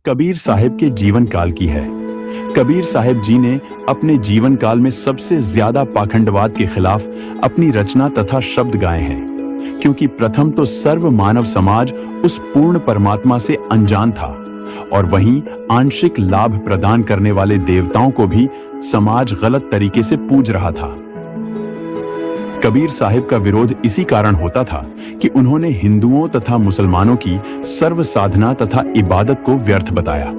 कबीर साहिब के जीवन काल की है। कबीर साहिब जी ने अपने जीवन काल में सबसे ज्यादा पाखंडवाद के खिलाफ अपनी रचना तथा शब्द गाए हैं, क्योंकि प्रथम तो सर्व मानव समाज उस पूर्ण परमात्मा से अनजान था और वहीं आंशिक लाभ प्रदान करने वाले देवताओं को भी समाज गलत तरीके से पूज रहा था। कबीर साहिब का विरोध इसी कारण होता था कि उन्होंने हिंदुओं तथा मुसलमानों की सर्व साधना तथा इबादत को व्यर्थ बताया।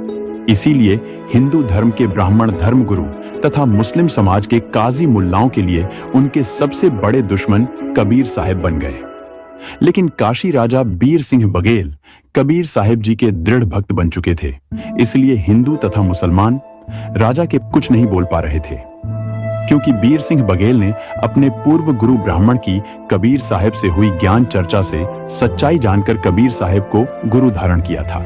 इसीलिए हिंदू धर्म के ब्राह्मण धर्मगुरु तथा मुस्लिम समाज के काजी मुल्लाओं के लिए उनके सबसे बड़े दुश्मन कबीर साहिब बन गए। लेकिन काशी राजा बीर सिंह बघेल कबीर साहिब जी के दृढ़ भक्त बन चुके थे, इसलिए हिंदू तथा मुसलमान राजा के कुछ नहीं बोल पा रहे थे, क्योंकि बीर सिंह बघेल ने अपने पूर्व गुरु ब्राह्मण की कबीर साहिब से हुई ज्ञान चर्चा से सच्चाई जानकर कबीर साहिब को गुरु धारण किया था।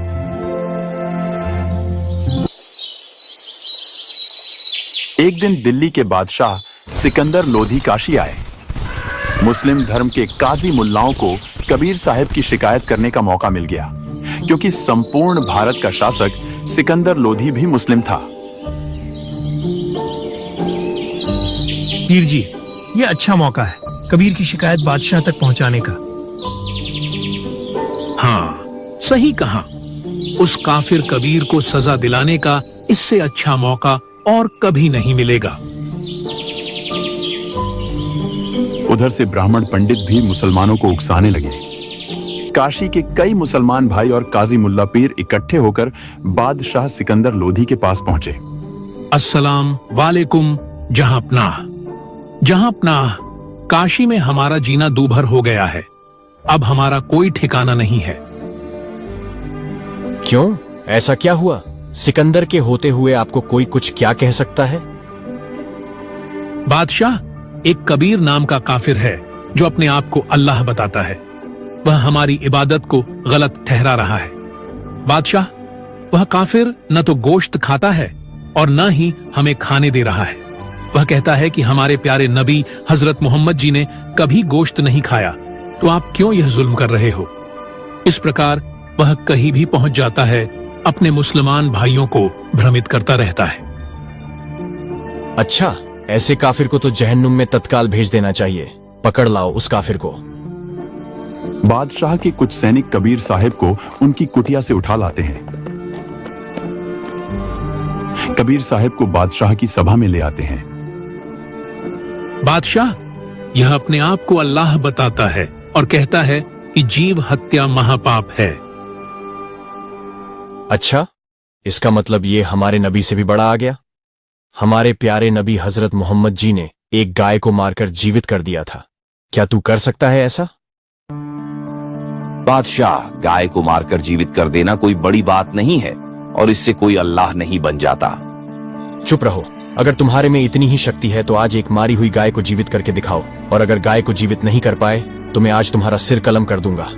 एक दिन दिल्ली के बादशाह सिकंदर लोधी काशी आए। मुस्लिम धर्म के काजी मुल्लाओं को कबीर साहिब की शिकायत करने का मौका मिल गया, क्योंकि संपूर्ण भारत का शासक सिकंदर लोधी भी मुस्लिम था। पीर जी, ये अच्छा मौका है कबीर की शिकायत बादशाह तक पहुंचाने का। हाँ, सही कहा। उस काफिर कबीर को सजा दिलाने का इससे अच्छा मौका और कभी नहीं मिलेगा। उधर से ब्राह्मण पंडित भी मुसलमानों को उकसाने लगे। काशी के कई मुसलमान भाई और काजी मुल्ला पीर इकट्ठे होकर बादशाह सिकंदर लोधी के पास पहुंचे। अस्सलाम वालेकुम जहांपनाह। जहांपनाह, काशी में हमारा जीना दूभर हो गया है। अब हमारा कोई ठिकाना नहीं है। क्यों? ऐसा क्या हुआ? सिकंदर के होते हुए आपको कोई कुछ क्या कह सकता है? बादशाह, एक कबीर नाम का काफिर है जो अपने आप को अल्लाह बताता है। वह हमारी इबादत को गलत ठहरा रहा है। बादशाह, वह काफिर न तो गोश्त खाता है और न ही हमें खाने दे रहा है। वह कहता है कि हमारे प्यारे नबी हजरत मोहम्मद जी ने कभी गोश्त नहीं खाया, तो आप क्यों यह जुल्म कर रहे हो? इस प्रकार वह कहीं भी पहुंच जाता है, अपने मुसलमान भाइयों को भ्रमित करता रहता है। अच्छा, ऐसे काफिर को तो जहन्नुम में तत्काल भेज देना चाहिए। पकड़ लाओ उस काफिर को। बादशाह के कुछ सैनिक कबीर साहिब को उनकी कुटिया से उठा लाते हैं। कबीर साहिब को बादशाह की सभा में ले आते हैं। बादशाह, यह अपने आप को अल्लाह बताता है और कहता है कि जीव हत्या महापाप है। अच्छा, इसका मतलब ये हमारे नबी से भी बड़ा आ गया। हमारे प्यारे नबी हजरत मोहम्मद जी ने एक गाय को मारकर जीवित कर दिया था। क्या तू कर सकता है ऐसा? बादशाह, गाय को मारकर जीवित कर देना कोई बड़ी बात नहीं है और इससे कोई अल्लाह नहीं बन जाता। चुप रहो। अगर तुम्हारे में इतनी ही शक्ति है तो आज एक मारी हुई गाय को जीवित करके दिखाओ, और अगर गाय को जीवित नहीं कर पाए तो मैं आज तुम्हारा सिर कलम कर दूंगा।